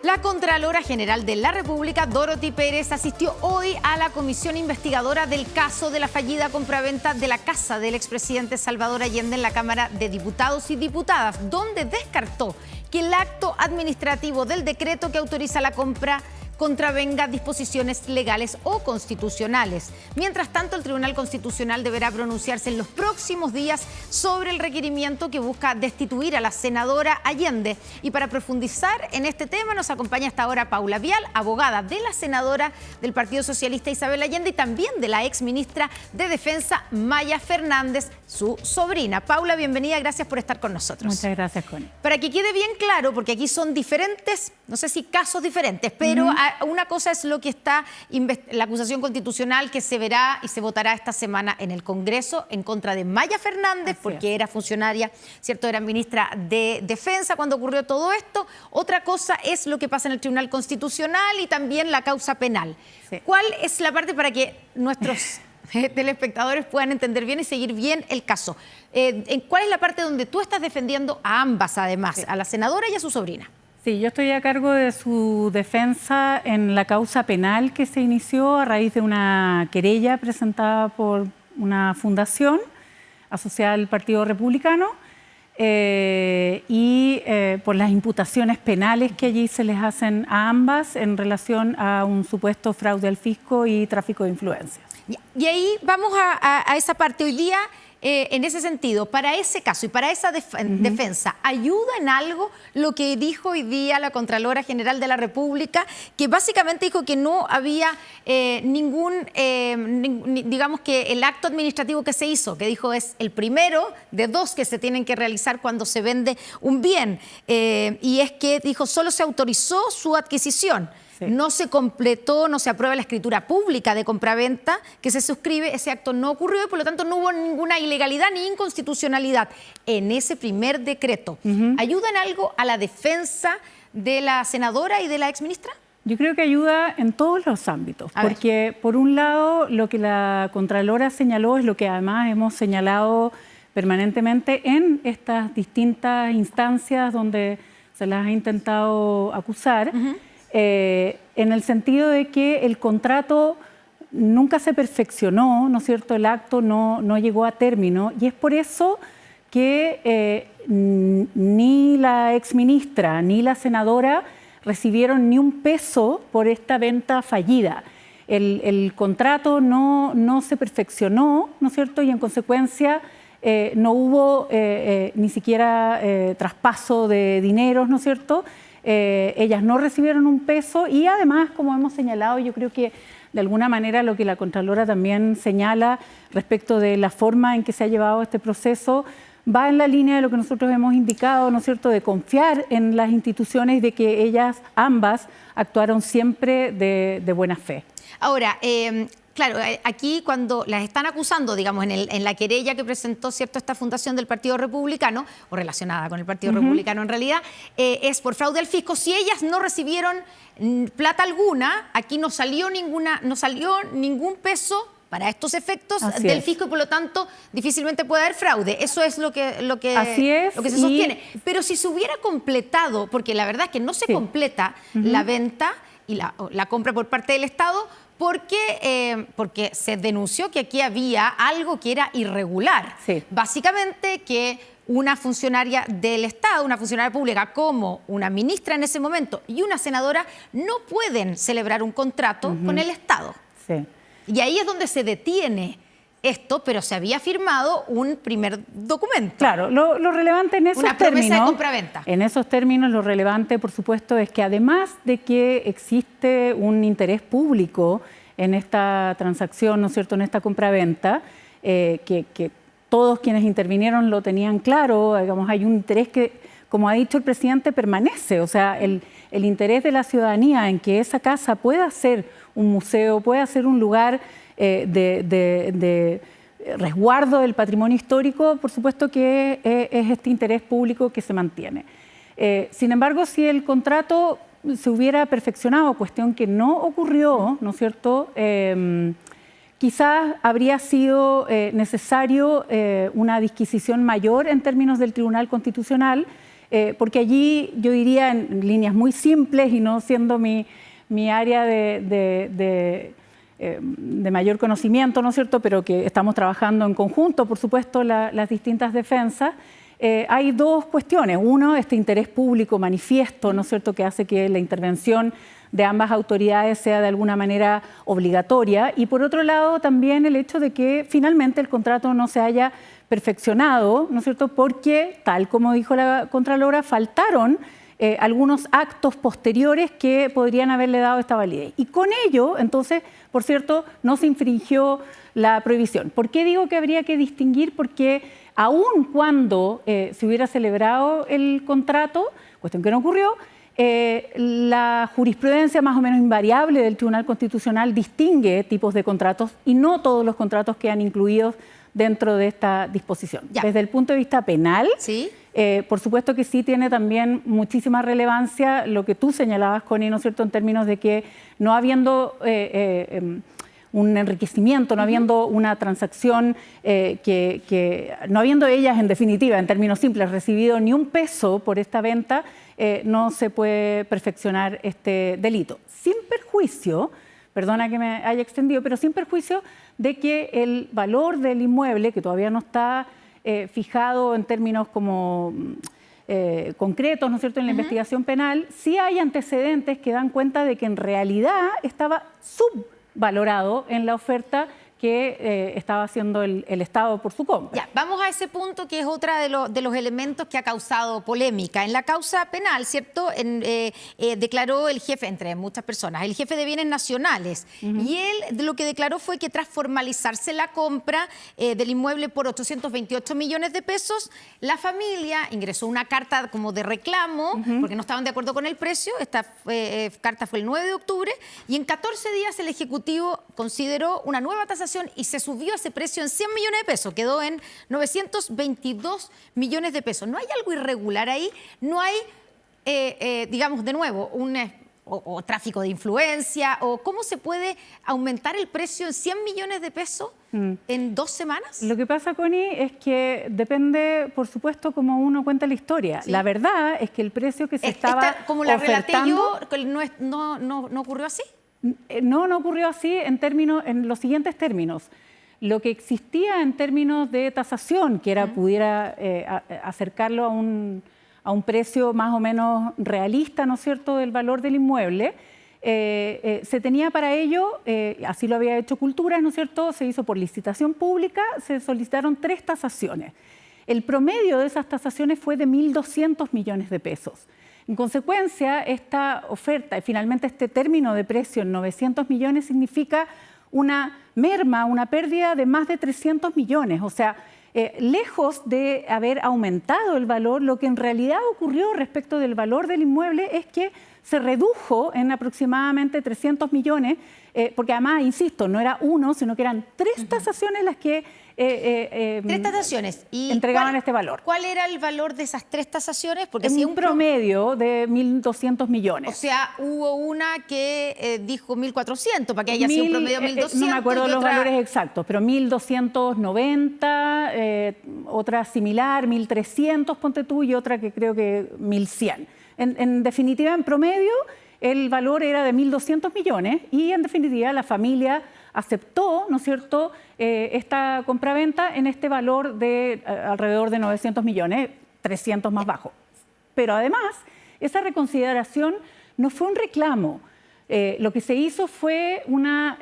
La Contralora General de la República, Dorothy Pérez, asistió hoy a la comisión investigadora del caso de la fallida compraventa de la casa del expresidente Salvador Allende en la Cámara de Diputados y Diputadas, donde descartó que el acto administrativo del decreto que autoriza la compra contravenga disposiciones legales o constitucionales. Mientras tanto, el Tribunal Constitucional deberá pronunciarse en los próximos días sobre el requerimiento que busca destituir a la senadora Allende. Y para profundizar en este tema nos acompaña hasta ahora Paula Vial, abogada de la senadora del Partido Socialista Isabel Allende y también de la exministra de Defensa Maya Fernández, su sobrina. Paula, bienvenida, gracias por estar con nosotros. Muchas gracias, Connie. Para que quede bien claro, porque aquí son diferentes, no sé si casos diferentes, pero una cosa es lo que está, la acusación constitucional que se verá y se votará esta semana en el Congreso en contra de Maya Fernández, porque era funcionaria, ¿cierto? Era ministra de Defensa cuando ocurrió todo esto. Otra cosa es lo que pasa en el Tribunal Constitucional y también la causa penal. Sí. ¿Cuál es la parte para que nuestros telespectadores puedan entender bien y seguir bien el caso? ¿Cuál es la parte donde tú estás defendiendo a ambas, además, a la senadora y a su sobrina? Sí, yo estoy a cargo de su defensa en la causa penal que se inició a raíz de una querella presentada por una fundación asociada al Partido Republicano y por las imputaciones penales que allí se les hacen a ambas en relación a un supuesto fraude al fisco y tráfico de influencias. Y ahí vamos a esa parte hoy día. En ese sentido, para ese caso y para esa defensa, ¿ayuda en algo lo que dijo hoy día la Contralora General de la República? Que básicamente dijo que no había digamos que el acto administrativo que se hizo, que dijo es el primero de dos que se tienen que realizar cuando se vende un bien. Y es que dijo, solo se autorizó su adquisición. Sí. No se completó, no se aprueba la escritura pública de compraventa que se suscribe, ese acto no ocurrió y por lo tanto no hubo ninguna ilegalidad ni inconstitucionalidad en ese primer decreto. ¿Ayuda en algo a la defensa de la senadora y de la exministra? Yo creo que ayuda en todos los ámbitos, porque por un lado lo que la Contralora señaló es lo que además hemos señalado permanentemente en estas distintas instancias donde se las ha intentado acusar, en el sentido de que el contrato nunca se perfeccionó, ¿no es cierto? El acto no llegó a término y es por eso que ni la exministra ni la senadora recibieron ni un peso por esta venta fallida. El contrato no se perfeccionó, ¿no es cierto? Y en consecuencia no hubo ni siquiera traspaso de dineros, ¿no es cierto? Ellas no recibieron un peso y además, como hemos señalado, yo creo que de alguna manera lo que la Contralora también señala respecto de la forma en que se ha llevado este proceso va en la línea de lo que nosotros hemos indicado, ¿no es cierto?, de confiar en las instituciones, de que ellas ambas actuaron siempre de buena fe. Ahora, claro, aquí cuando las están acusando, digamos, en la querella que presentó, ¿cierto?, esta fundación del Partido Republicano, o relacionada con el Partido Republicano en realidad, es por fraude al fisco. Si ellas no recibieron plata alguna, aquí no salió ningún peso para estos efectos del fisco y por lo tanto difícilmente puede haber fraude. Eso es lo que se sostiene. Pero si se hubiera completado, porque la verdad es que no se completa la venta y la compra por parte del Estado, porque se denunció que aquí había algo que era irregular. Básicamente que una funcionaria del Estado, una funcionaria pública como una ministra en ese momento y una senadora no pueden celebrar un contrato con el Estado. Y ahí es donde se detiene esto, pero se había firmado un primer documento. Claro, lo relevante en esos términos... Una promesa de compraventa. En esos términos lo relevante, por supuesto, es que además de que existe un interés público en esta transacción, ¿no es cierto?, en esta compraventa, que todos quienes intervinieron lo tenían claro, digamos, hay un interés que, como ha dicho el presidente, permanece. O sea, el interés de la ciudadanía en que esa casa pueda ser un museo, pueda ser un lugar de resguardo del patrimonio histórico, por supuesto que es este interés público que se mantiene. Sin embargo, si el contrato se hubiera perfeccionado, cuestión que no ocurrió, ¿no es cierto?, quizás habría sido necesario una disquisición mayor en términos del Tribunal Constitucional porque allí yo diría en líneas muy simples y no siendo mi área de mayor conocimiento, ¿no es cierto?, pero que estamos trabajando en conjunto, por supuesto, las distintas defensas. Hay dos cuestiones. Uno, este interés público manifiesto, ¿no es cierto?, que hace que la intervención de ambas autoridades sea de alguna manera obligatoria. Y por otro lado, también el hecho de que finalmente el contrato no se haya perfeccionado, ¿no es cierto?, porque, tal como dijo la Contralora, faltaron algunos actos posteriores que podrían haberle dado esta validez. Y con ello, entonces, por cierto, no se infringió la prohibición. ¿Por qué digo que habría que distinguir? Porque aun cuando se hubiera celebrado el contrato, cuestión que no ocurrió, la jurisprudencia más o menos invariable del Tribunal Constitucional distingue tipos de contratos y no todos los contratos quedan incluidos dentro de esta disposición. Ya. Desde el punto de vista penal, ¿sí? Por supuesto que sí tiene también muchísima relevancia lo que tú señalabas, Connie, ¿no es cierto?, en términos de que no habiendo un enriquecimiento, no habiendo una transacción, no habiendo ellas, en definitiva, en términos simples, recibido ni un peso por esta venta, no se puede perfeccionar este delito. Sin perjuicio, perdona que me haya extendido, pero sin perjuicio de que el valor del inmueble, que todavía no está fijado en términos como concretos, ¿no es cierto?, en la investigación penal, sí hay antecedentes que dan cuenta de que en realidad estaba subvalorado en la oferta que estaba haciendo el Estado por su compra. Ya, vamos a ese punto que es otra de los elementos que ha causado polémica. En la causa penal, ¿cierto?, declaró el jefe, entre muchas personas, el jefe de bienes nacionales, y él lo que declaró fue que tras formalizarse la compra del inmueble por 828 millones de pesos, la familia ingresó una carta como de reclamo, porque no estaban de acuerdo con el precio. Esta carta fue el 9 de octubre, y en 14 días el Ejecutivo consideró una nueva tasación y se subió ese precio en 100 millones de pesos, quedó en 922 millones de pesos. ¿No hay algo irregular ahí? ¿No hay, digamos, de nuevo, o tráfico de influencia? ¿O cómo se puede aumentar el precio en 100 millones de pesos en 2 semanas? Lo que pasa, Connie, es que depende, por supuesto, cómo uno cuenta la historia. ¿Sí? La verdad es que el precio que se estaba como la ofertando... relaté yo, ¿no ocurrió así? No ocurrió así en los siguientes términos. Lo que existía en términos de tasación, que pudiera acercarlo a un precio más o menos realista, ¿no es cierto?, del valor del inmueble, se tenía para ello, así lo había hecho Cultura, ¿no es cierto?, se hizo por licitación pública, se solicitaron 3 tasaciones. El promedio de esas tasaciones fue de 1.200 millones de pesos. En consecuencia, esta oferta y finalmente este término de precio en 900 millones significa una merma, una pérdida de más de 300 millones. O sea, lejos de haber aumentado el valor, lo que en realidad ocurrió respecto del valor del inmueble es que se redujo en aproximadamente 300 millones, porque además, insisto, no era uno, sino que eran 3 tasaciones las que 3 tasaciones. ¿Y entregaban este valor. ¿Cuál era el valor de esas 3 tasaciones? Porque si un promedio de 1.200 millones. O sea, hubo una que dijo 1.400, para que haya sido un promedio de 1.200. No me acuerdo los valores exactos, pero 1.290, otra similar, 1.300, ponte tú, y otra que creo que 1.100. En definitiva, en promedio, el valor era de 1.200 millones y en definitiva la familia aceptó, ¿no es cierto?, esta compraventa en este valor de alrededor de 900 millones, 300 más bajo. Pero además, esa reconsideración no fue un reclamo. Lo que se hizo fue una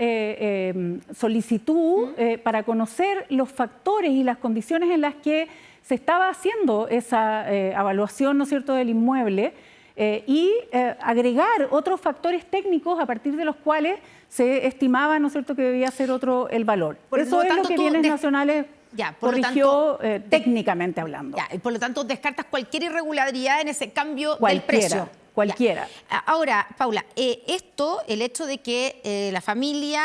solicitud para conocer los factores y las condiciones en las que se estaba haciendo esa evaluación, ¿no es cierto?, del inmueble, y agregar otros factores técnicos a partir de los cuales se estimaba, ¿no es cierto?, que debía ser otro el valor. Eso es lo que Bienes Nacionales corrigió técnicamente hablando. Y por lo tanto, descartas cualquier irregularidad en ese cambio del precio. Cualquiera. Ahora, Paula, el hecho de que la familia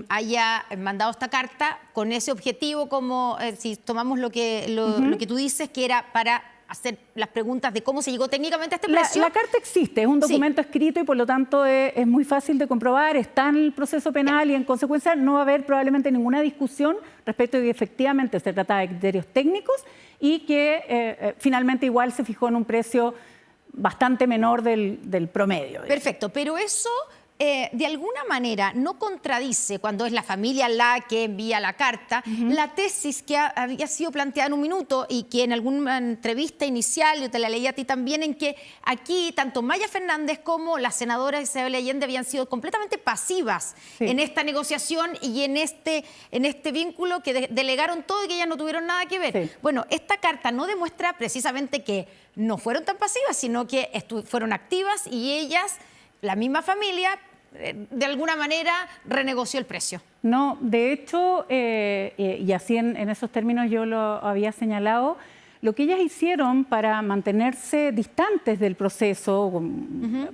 haya mandado esta carta con ese objetivo, como si tomamos lo que tú dices, que era para hacer las preguntas de cómo se llegó técnicamente a este precio. La carta existe, es un documento escrito y por lo tanto es muy fácil de comprobar, está en el proceso penal y en consecuencia no va a haber probablemente ninguna discusión respecto de que efectivamente se trataba de criterios técnicos y que finalmente igual se fijó en un precio bastante menor del promedio. Perfecto, pero eso de alguna manera no contradice, cuando es la familia la que envía la carta, la tesis que había sido planteada en un minuto y que en alguna entrevista inicial, yo te la leí a ti también, en que aquí tanto Maya Fernández como la senadora Isabel Allende habían sido completamente pasivas en esta negociación y en este vínculo que delegaron todo y que ellas no tuvieron nada que ver. Sí. Bueno, esta carta no demuestra precisamente que no fueron tan pasivas, sino que fueron activas y ellas, la misma familia, de alguna manera renegoció el precio. No, de hecho, y así en esos términos yo lo había señalado, lo que ellas hicieron para mantenerse distantes del proceso,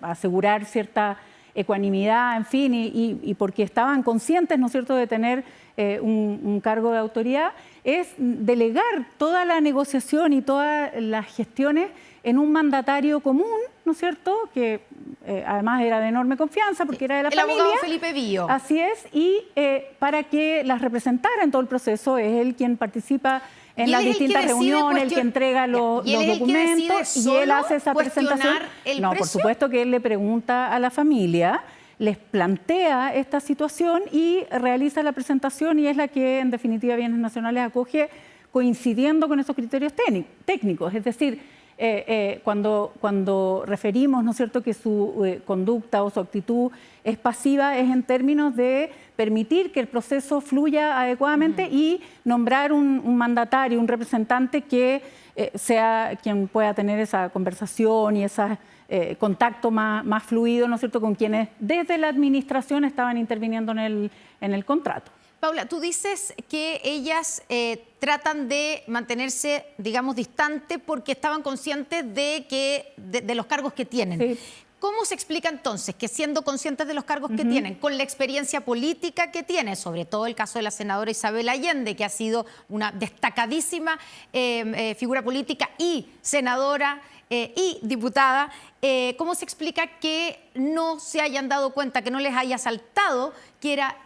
asegurar cierta ecuanimidad, en fin, y porque estaban conscientes, ¿no es cierto?, de tener un cargo de autoridad, es delegar toda la negociación y todas las gestiones en un mandatario común, ¿no es cierto?, que además era de enorme confianza porque era de la familia. El abogado Felipe Billo. Así es, y para que las representara en todo el proceso, es él quien participa en las distintas reuniones, el que entrega los documentos y él hace esa presentación. No, por supuesto que él le pregunta a la familia, les plantea esta situación y realiza la presentación y es la que en definitiva Bienes Nacionales acoge coincidiendo con esos criterios técnicos. Es decir, cuando referimos, ¿no es cierto?, que su conducta o su actitud es pasiva, es en términos de permitir que el proceso fluya adecuadamente y nombrar un mandatario, un representante que sea quien pueda tener esa conversación y ese contacto más fluido, ¿no es cierto?, con quienes desde la administración estaban interviniendo en el contrato. Paula, tú dices que ellas tratan de mantenerse, digamos, distantes porque estaban conscientes de los cargos que tienen. Sí. ¿Cómo se explica entonces que siendo conscientes de los cargos que tienen, con la experiencia política que tienen, sobre todo el caso de la senadora Isabel Allende, que ha sido una destacadísima figura política y senadora y diputada, ¿cómo se explica que no se hayan dado cuenta, que no les haya saltado que era,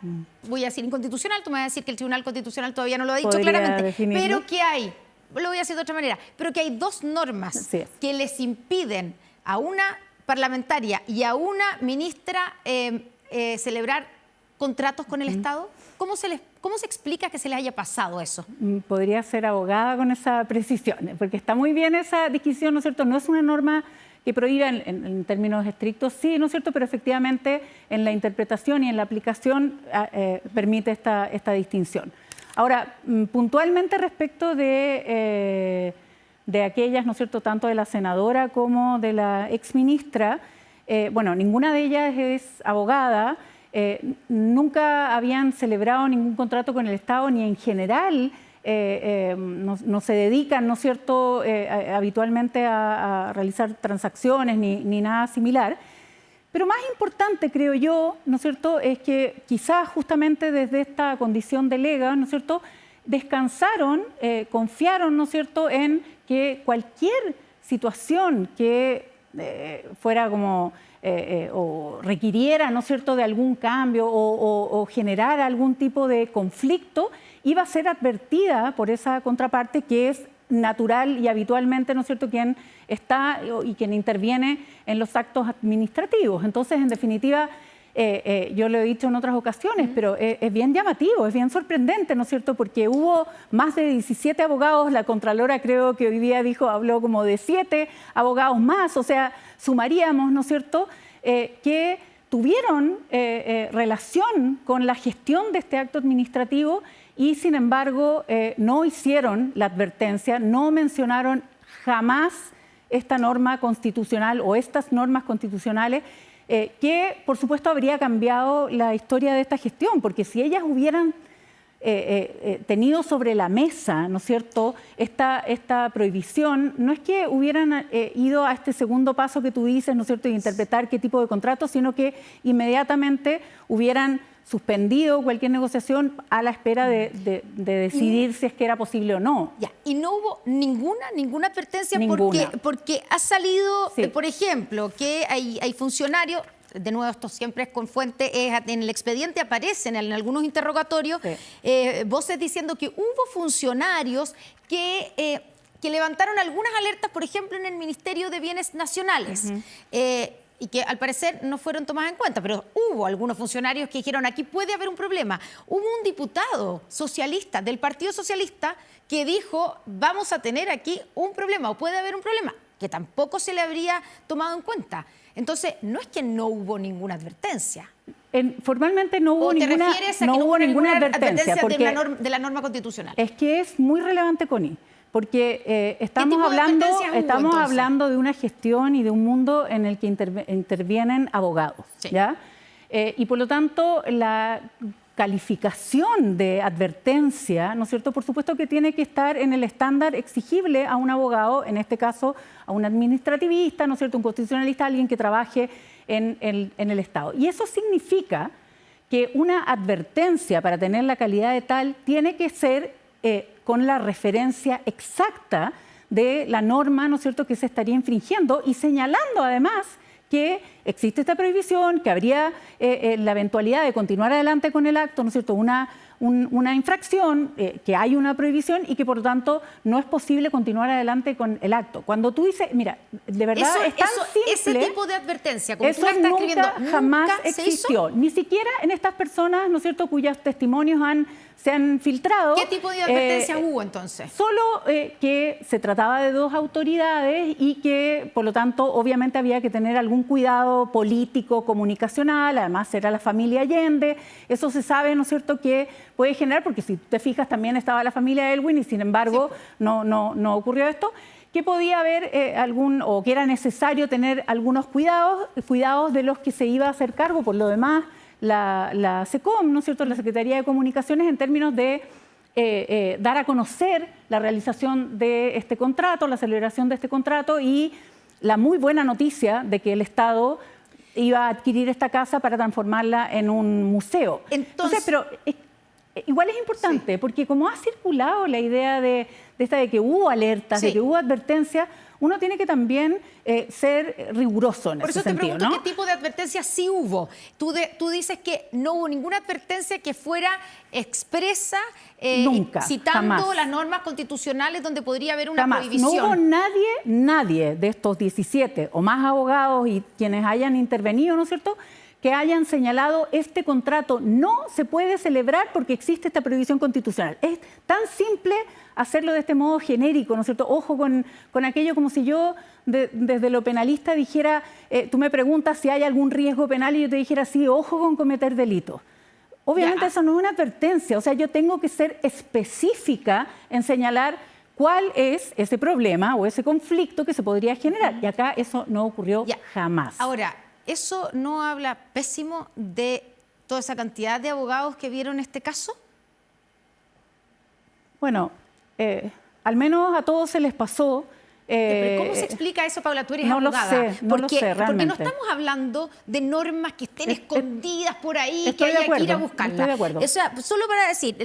voy a decir inconstitucional, tú me vas a decir que el Tribunal Constitucional todavía no lo ha dicho claramente, definirlo, pero que hay, lo voy a decir de otra manera, pero que hay dos normas que les impiden a una parlamentaria y a una ministra celebrar contratos con el Estado? ¿Cómo se explica que se les haya pasado eso? Podría ser abogada con esa precisión, porque está muy bien esa disquisición, ¿no es cierto? No es una norma que prohíba en términos estrictos, sí, ¿no es cierto? Pero efectivamente en la interpretación y en la aplicación permite esta distinción. Ahora, puntualmente respecto de aquellas, ¿no es cierto?, tanto de la senadora como de la exministra, bueno, ninguna de ellas es abogada, nunca habían celebrado ningún contrato con el Estado, ni en general no se dedican, ¿no es cierto?, habitualmente a realizar transacciones ni nada similar. Pero más importante, creo yo, ¿no es cierto?, es que quizás justamente desde esta condición de lega, ¿no es cierto?, descansaron, confiaron, ¿no es cierto?, en que cualquier situación que fuera como o requiriera, ¿no es cierto?, de algún cambio o generara algún tipo de conflicto, iba a ser advertida por esa contraparte que es natural y habitualmente, ¿no es cierto?, quien está y quien interviene en los actos administrativos. Entonces, en definitiva, yo lo he dicho en otras ocasiones, pero es bien llamativo, es bien sorprendente, ¿no es cierto?, porque hubo más de 17 abogados, la Contralora creo que hoy día habló como de 7 abogados más, o sea, sumaríamos, ¿no es cierto?, que tuvieron relación con la gestión de este acto administrativo y, sin embargo, no hicieron la advertencia, no mencionaron jamás esta norma constitucional o estas normas constitucionales que, por supuesto, habría cambiado la historia de esta gestión, porque si ellas hubieran tenido sobre la mesa, ¿no es cierto?, esta prohibición, no es que hubieran ido a este segundo paso que tú dices, ¿no es cierto?, de interpretar qué tipo de contrato, sino que inmediatamente hubieran suspendido cualquier negociación a la espera de decidir si es que era posible o no. Ya, y no hubo ninguna advertencia porque ha salido, por ejemplo, que hay funcionarios. De nuevo, esto siempre es con fuente, en el expediente aparecen en algunos interrogatorios voces diciendo que hubo funcionarios que levantaron algunas alertas, por ejemplo, en el Ministerio de Bienes Nacionales, y que al parecer no fueron tomadas en cuenta, pero hubo algunos funcionarios que dijeron aquí puede haber un problema. Hubo un diputado socialista del Partido Socialista que dijo vamos a tener aquí un problema o puede haber un problema, que tampoco se le habría tomado en cuenta. Entonces, no es que no hubo ninguna advertencia. Formalmente no hubo ninguna advertencia porque de la norma constitucional. Es que es muy relevante, Connie, porque estamos hablando de una gestión y de un mundo en el que intervienen abogados, ¿ya? Y por lo tanto, la calificación de advertencia, ¿no es cierto? Por supuesto que tiene que estar en el estándar exigible a un abogado, en este caso a un administrativista, ¿no es cierto? Un constitucionalista, alguien que trabaje en el Estado. Y eso significa que una advertencia para tener la calidad de tal tiene que ser con la referencia exacta de la norma, ¿no es cierto?, que se estaría infringiendo y señalando además que existe esta prohibición, que habría la eventualidad de continuar adelante con el acto, ¿no es cierto?, una infracción, que hay una prohibición y que por lo tanto no es posible continuar adelante con el acto. Cuando tú dices, mira, de verdad es tan simple. Ese tipo de advertencia, como eso jamás existió, ni siquiera en estas personas, ¿no es cierto?, cuyos testimonios se han filtrado. ¿Qué tipo de advertencias hubo entonces? Solo que se trataba de dos autoridades y que, por lo tanto, obviamente había que tener algún cuidado político, comunicacional, además era la familia Allende, eso se sabe, ¿no es cierto?, que puede generar, porque si te fijas también estaba la familia Elwin y sin embargo no ocurrió esto, que podía haber o que era necesario tener algunos cuidados de los que se iba a hacer cargo, por lo demás, la SECOM, ¿no es cierto?, la Secretaría de Comunicaciones, en términos de dar a conocer la realización de este contrato, la celebración de este contrato y la muy buena noticia de que el Estado iba a adquirir esta casa para transformarla en un museo. Entonces, pero igual es importante, porque como ha circulado la idea de que hubo alertas, de que hubo advertencias, uno tiene que también ser riguroso en ese sentido. Por eso te pregunto, ¿qué tipo de advertencias sí hubo? Tú dices que no hubo ninguna advertencia que fuera expresa, nunca, citando jamás las normas constitucionales donde podría haber una prohibición. No hubo nadie de estos 17 o más abogados y quienes hayan intervenido, ¿no es cierto?, que hayan señalado este contrato no se puede celebrar porque existe esta prohibición constitucional. Es tan simple hacerlo de este modo genérico, ¿no es cierto? Ojo con aquello, como si yo desde lo penalista dijera, tú me preguntas si hay algún riesgo penal y yo te dijera, sí, ojo con cometer delitos. Obviamente eso no es una advertencia, o sea, yo tengo que ser específica en señalar cuál es ese problema o ese conflicto que se podría generar. Y acá eso no ocurrió jamás. Ahora, ¿eso no habla pésimo de toda esa cantidad de abogados que vieron este caso? Bueno, al menos a todos se les pasó. ¿Pero cómo se explica eso, Paula? Tú eres abogada. No lo sé, realmente. Porque no estamos hablando de normas que estén escondidas por ahí, que haya que ir a buscarlas. Estoy de acuerdo. O sea, solo para decir,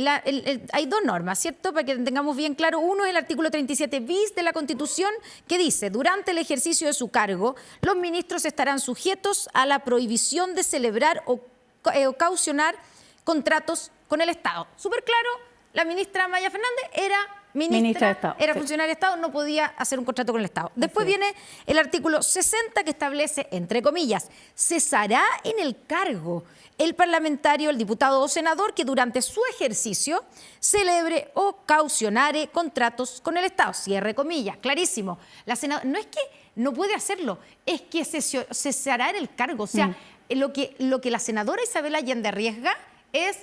hay dos normas, ¿cierto? Para que tengamos bien claro. Uno es el artículo 37 bis de la Constitución, que dice, durante el ejercicio de su cargo, los ministros estarán sujetos a la prohibición de celebrar o caucionar contratos con el Estado. Súper claro, la ministra Maya Fernández era ministra de Estado, era funcionaria de Estado, no podía hacer un contrato con el Estado. Después viene el artículo 60 que establece, entre comillas, cesará en el cargo el parlamentario, el diputado o senador que durante su ejercicio celebre o caucionare contratos con el Estado. Cierre comillas, clarísimo. La senadora, no es que no puede hacerlo, es que cesará en el cargo. O sea, lo que la senadora Isabel Allende arriesga es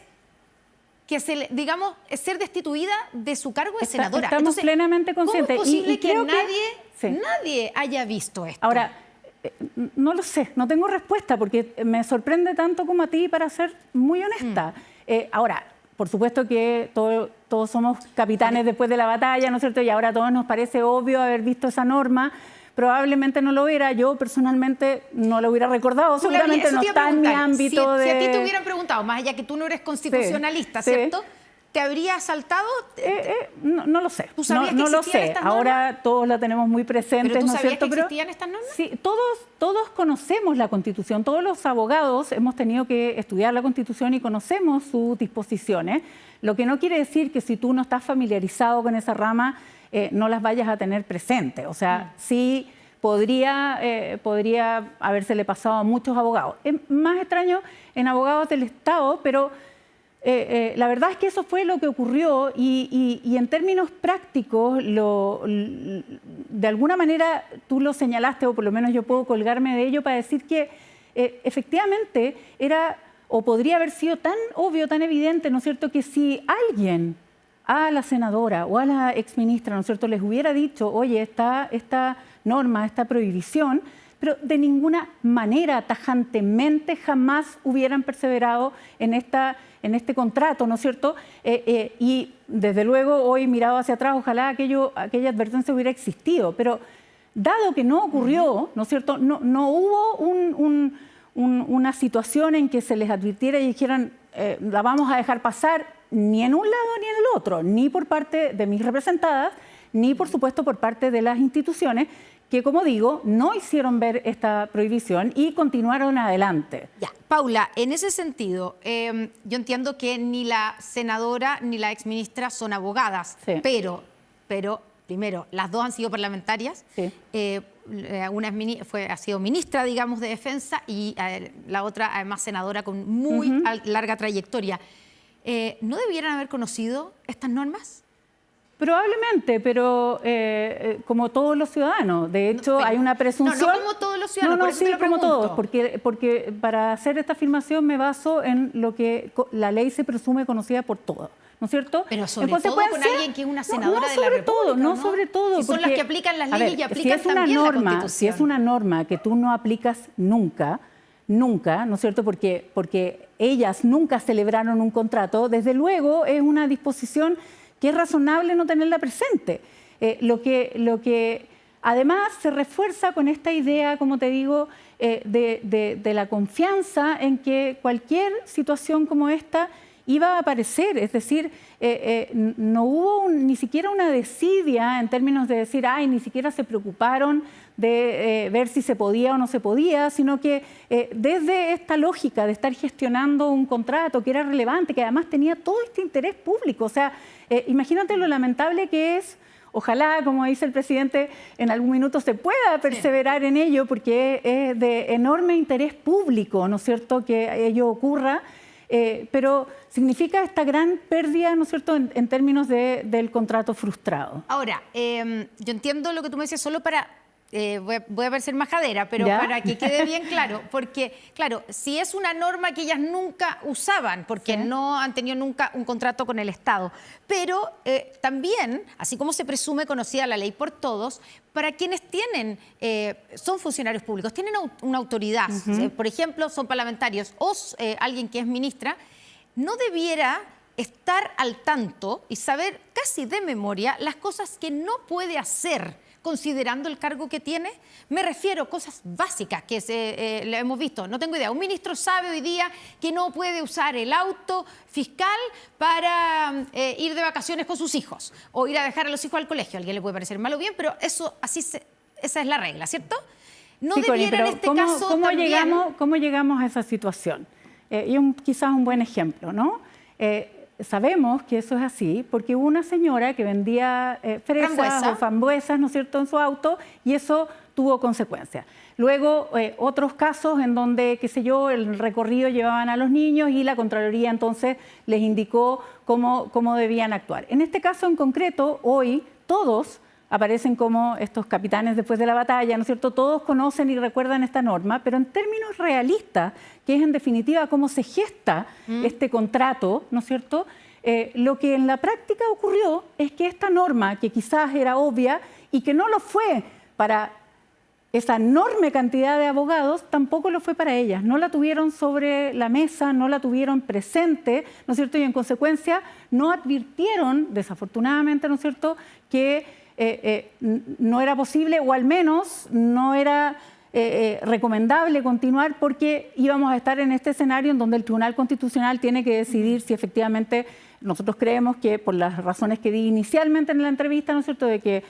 que ser destituida de su cargo de senadora. Estamos Entonces, plenamente conscientes. ¿cómo es posible que nadie haya visto esto? Ahora, no lo sé, no tengo respuesta porque me sorprende tanto como a ti, para ser muy honesta. Ahora, por supuesto que todos somos capitanes después de la batalla, ¿no es cierto? Y ahora a todos nos parece obvio haber visto esa norma. Probablemente no lo hubiera, yo personalmente no lo hubiera recordado, seguramente no está en mi ámbito de... Si a ti te hubieran preguntado, más allá que tú no eres constitucionalista, sí, ¿cierto? ¿Te habría saltado? No lo sé. ¿Tú sabías no que lo existían sé. estas normas? Ahora todos la tenemos muy presentes, ¿Pero tú ¿no es sabías cierto? que existían estas normas? Sí, todos conocemos la Constitución. Todos los abogados hemos tenido que estudiar la Constitución y conocemos sus disposiciones. Lo que no quiere decir que si tú no estás familiarizado con esa rama, no las vayas a tener presentes. O sea, sí podría habérsele pasado a muchos abogados. Es más extraño en abogados del Estado, pero... la verdad es que eso fue lo que ocurrió y en términos prácticos, de alguna manera tú lo señalaste, o por lo menos yo puedo colgarme de ello para decir que efectivamente era o podría haber sido tan obvio, tan evidente, ¿no es cierto?, que si alguien a la senadora o a la exministra, ¿no es cierto?, les hubiera dicho, oye, esta norma, esta prohibición, pero de ninguna manera, tajantemente, jamás hubieran perseverado en este contrato, ¿no es cierto? Y desde luego, hoy mirado hacia atrás, ojalá aquella advertencia hubiera existido, pero dado que no ocurrió, ¿no es cierto?, no hubo una situación en que se les advirtiera y dijeran, la vamos a dejar pasar ni en un lado ni en el otro, ni por parte de mis representadas, ni por supuesto por parte de las instituciones, que, como digo, no hicieron ver esta prohibición y continuaron adelante. Ya, Paula, en ese sentido, yo entiendo que ni la senadora ni la exministra son abogadas, sí. pero, primero, las dos han sido parlamentarias. Sí. Una ha sido ministra, digamos, de Defensa y la otra, además, senadora con muy larga trayectoria. ¿No debieran haber conocido estas normas? Probablemente, pero como todos los ciudadanos. De hecho, hay una presunción... No como todos los ciudadanos, por eso sí, te lo como pregunto. todos, porque para hacer esta afirmación me baso en lo que la ley se presume conocida por todos, ¿no es cierto? Pero sobre todo con alguien que es una senadora de la República, no sobre todo. Si son las que aplican las leyes y aplican también la Constitución. Si es una norma que tú no aplicas nunca, ¿no es cierto? Porque ellas nunca celebraron un contrato, desde luego es una disposición que es razonable no tenerla presente. Lo que además se refuerza con esta idea, como te digo, de la confianza en que cualquier situación como esta iba a aparecer. Es decir, no hubo ni siquiera una desidia en términos de decir, ay, ni siquiera se preocuparon de ver si se podía o no se podía, sino que desde esta lógica de estar gestionando un contrato que era relevante, que además tenía todo este interés público. O sea, imagínate lo lamentable que es. Ojalá, como dice el presidente, en algún minuto se pueda perseverar en ello, porque es de enorme interés público, ¿no es cierto?, que ello ocurra, pero significa esta gran pérdida, ¿no es cierto?, en términos del contrato frustrado. Ahora, yo entiendo lo que tú me decías, solo para... voy a parecer majadera, pero ¿ya? Para que quede bien claro, porque, claro, si es una norma que ellas nunca usaban, porque no han tenido nunca un contrato con el Estado, pero también, así como se presume conocida la ley por todos, para quienes son funcionarios públicos, tienen una autoridad, por ejemplo, son parlamentarios o alguien que es ministra, no debiera estar al tanto y saber casi de memoria las cosas que no puede hacer considerando el cargo que tiene. Me refiero a cosas básicas que lo hemos visto. No tengo idea. Un ministro sabe hoy día que no puede usar el auto fiscal para ir de vacaciones con sus hijos o ir a dejar a los hijos al colegio. A alguien le puede parecer mal o bien, pero esa es la regla, ¿cierto? No debiera en este caso también... ¿Cómo llegamos a esa situación? Y quizás un buen ejemplo, ¿no? Sabemos que eso es así porque hubo una señora que vendía fresas o frambuesas, ¿no es cierto?, en su auto, y eso tuvo consecuencias. Luego, otros casos en donde, qué sé yo, el recorrido llevaban a los niños y la Contraloría entonces les indicó cómo debían actuar. En este caso en concreto, hoy todos aparecen como estos capitanes después de la batalla, ¿no es cierto? Todos conocen y recuerdan esta norma, pero en términos realistas, que es en definitiva cómo se gesta este contrato, ¿no es cierto? Lo que en la práctica ocurrió es que esta norma, que quizás era obvia y que no lo fue para esa enorme cantidad de abogados tampoco lo fue para ellas. No la tuvieron sobre la mesa, no la tuvieron presente, ¿no es cierto? Y en consecuencia no advirtieron, desafortunadamente, ¿no es cierto?, que no era posible, o al menos no era recomendable continuar, porque íbamos a estar en este escenario en donde el Tribunal Constitucional tiene que decidir si efectivamente nosotros creemos que, por las razones que di inicialmente en la entrevista, ¿no es cierto?, de que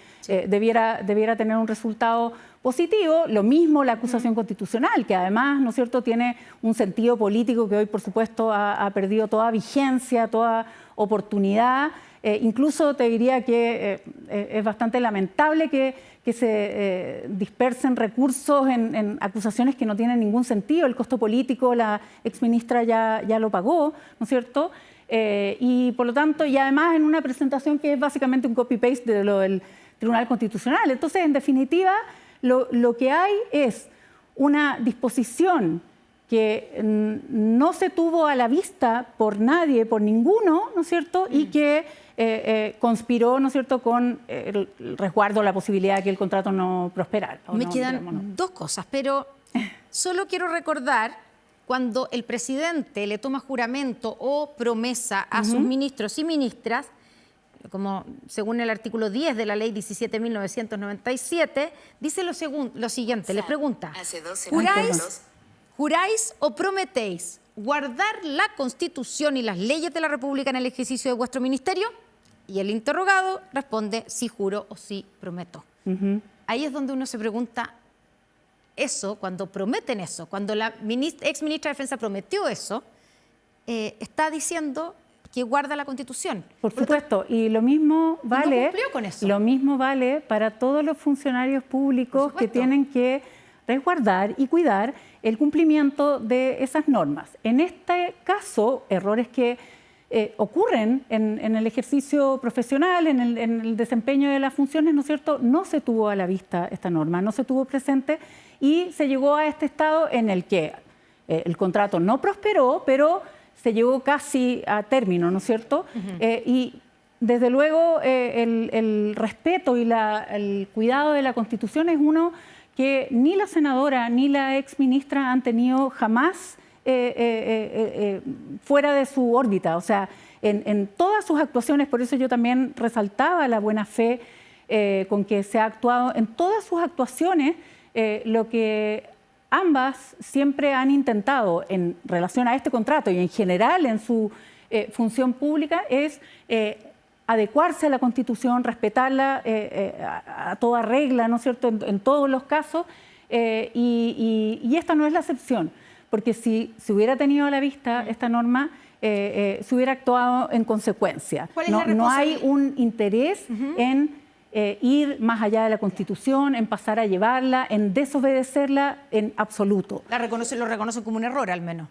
debiera tener un resultado positivo. Lo mismo la acusación constitucional, que además, ¿no es cierto?, tiene un sentido político que hoy, por supuesto, ha perdido toda vigencia, toda oportunidad. Incluso te diría que es bastante lamentable que se dispersen recursos en acusaciones que no tienen ningún sentido. El costo político, la exministra ya lo pagó, ¿no es cierto? Y por lo tanto, y además en una presentación que es básicamente un copy-paste de lo del Tribunal Constitucional. Entonces, en definitiva, lo que hay es una disposición que no se tuvo a la vista por nadie, por ninguno, ¿no es cierto? Y que conspiró, ¿no es cierto?, con el resguardo, la posibilidad de que el contrato no prosperara. Me quedan dos cosas, pero solo quiero recordar cuando el presidente le toma juramento o promesa a sus ministros y ministras, como según el artículo 10 de la ley 17.997, dice lo siguiente, le pregunta, ¿juráis o prometéis guardar la Constitución y las leyes de la República en el ejercicio de vuestro ministerio? Y el interrogado responde, sí juro o sí prometo. Ahí es donde uno se pregunta, eso, cuando prometen eso, cuando la ex ministra de Defensa prometió eso, está diciendo que guarda la Constitución. Por supuesto, y lo mismo vale, no cumplió con eso. Lo mismo vale para todos los funcionarios públicos que tienen que resguardar y cuidar el cumplimiento de esas normas. En este caso, errores que ocurren en el ejercicio profesional, en el desempeño de las funciones, ¿no es cierto?, no se tuvo a la vista esta norma, no se tuvo presente y se llegó a este estado en el que el contrato no prosperó, pero se llegó casi a término, ¿no es cierto? Y desde luego el respeto y el cuidado de la Constitución es uno que ni la senadora ni la exministra han tenido jamás fuera de su órbita. O sea, en todas sus actuaciones, por eso yo también resaltaba la buena fe con que se ha actuado, en todas sus actuaciones, lo que ambas siempre han intentado en relación a este contrato y en general en su función pública es adecuarse a la Constitución, respetarla a toda regla, ¿no es cierto?, en todos los casos, y esta no es la excepción, porque si se hubiera tenido a la vista esta norma, se hubiera actuado en consecuencia. No hay un interés en ir más allá de la Constitución, en pasar a llevarla, en desobedecerla en absoluto. Lo reconocen como un error, al menos.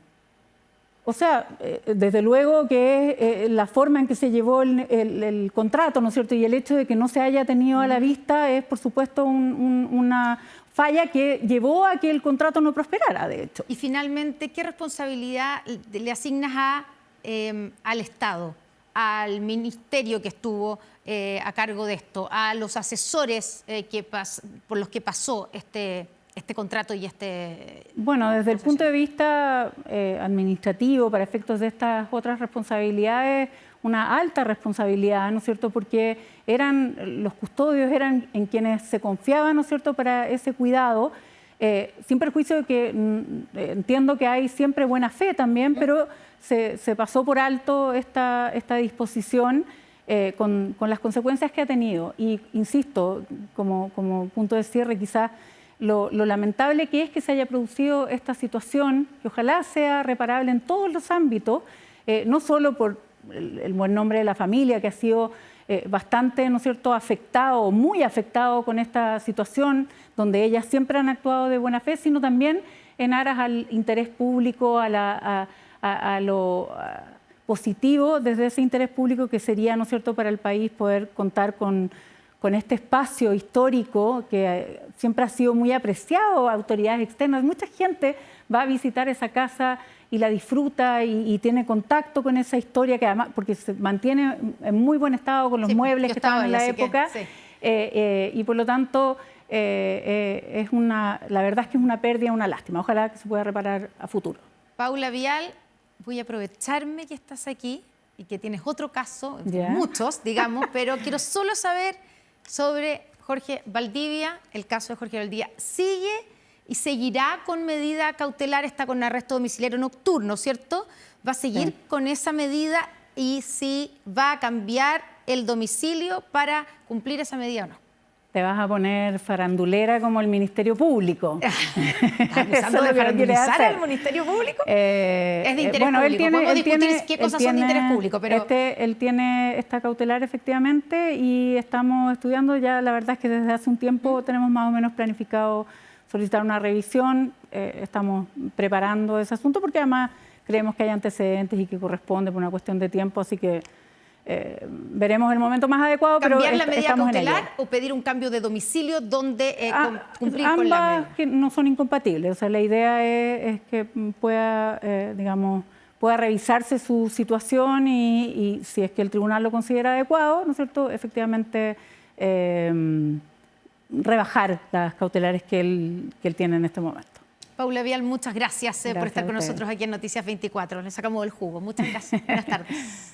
O sea, desde luego que es la forma en que se llevó el contrato, ¿no es cierto? Y el hecho de que no se haya tenido a la vista es, por supuesto, una falla que llevó a que el contrato no prosperara, de hecho. Y finalmente, ¿qué responsabilidad le asignas al Estado, al ministerio que estuvo a cargo de esto, a los asesores por los que pasó este contrato y Bueno, desde el punto de vista administrativo, para efectos de estas otras responsabilidades, una alta responsabilidad, ¿no es cierto?, porque los custodios eran en quienes se confiaba, ¿no es cierto?, para ese cuidado, sin perjuicio de que entiendo que hay siempre buena fe también, pero se pasó por alto esta disposición con las consecuencias que ha tenido. Y insisto, como punto de cierre, quizás lo lamentable que es que se haya producido esta situación, que ojalá sea reparable en todos los ámbitos, no solo por el buen nombre de la familia, que ha sido bastante, ¿no es cierto?, afectado, muy afectado con esta situación, donde ellas siempre han actuado de buena fe, sino también en aras al interés público, a lo positivo desde ese interés público que sería, ¿no es cierto?, para el país poder contar con este espacio histórico que siempre ha sido muy apreciado a autoridades externas. Mucha gente va a visitar esa casa y la disfruta y tiene contacto con esa historia, que además, porque se mantiene en muy buen estado con los muebles que estaban en la época, y por lo tanto la verdad es que es una pérdida, una lástima. Ojalá que se pueda reparar a futuro. Paula Vial, voy a aprovecharme que estás aquí y que tienes otro caso, Ya. muchos, digamos, pero quiero solo saber sobre Jorge Valdivia. El caso de Jorge Valdivia sigue y seguirá con medida cautelar, está con arresto domiciliario nocturno, ¿cierto? ¿Va a seguir Sí. con esa medida y si va a cambiar el domicilio para cumplir esa medida o no? Te vas a poner farandulera como el Ministerio Público. ¿Acusando de farandulizar al Ministerio Público? Es de interés público. Podemos discutir qué cosas son de interés público, pero... Él tiene esta cautelar efectivamente y estamos estudiando ya, la verdad es que desde hace un tiempo tenemos más o menos planificado solicitar una revisión. Estamos preparando ese asunto porque además creemos que hay antecedentes y que corresponde por una cuestión de tiempo, así que veremos el momento más adecuado. ¿Cambiar pero la medida estamos en cautelar ello. o pedir un cambio de domicilio donde cumplir con la Ambas medida? que no son incompatibles. O sea, la idea es que pueda, digamos, pueda revisarse su situación y si es que el tribunal lo considera adecuado, ¿no es cierto?, efectivamente rebajar las cautelares que él tiene en este momento. Paula Vial, muchas gracias, por Gracias estar a con ustedes. nosotros aquí en Noticias 24. Le sacamos el jugo. Muchas gracias. Buenas tardes.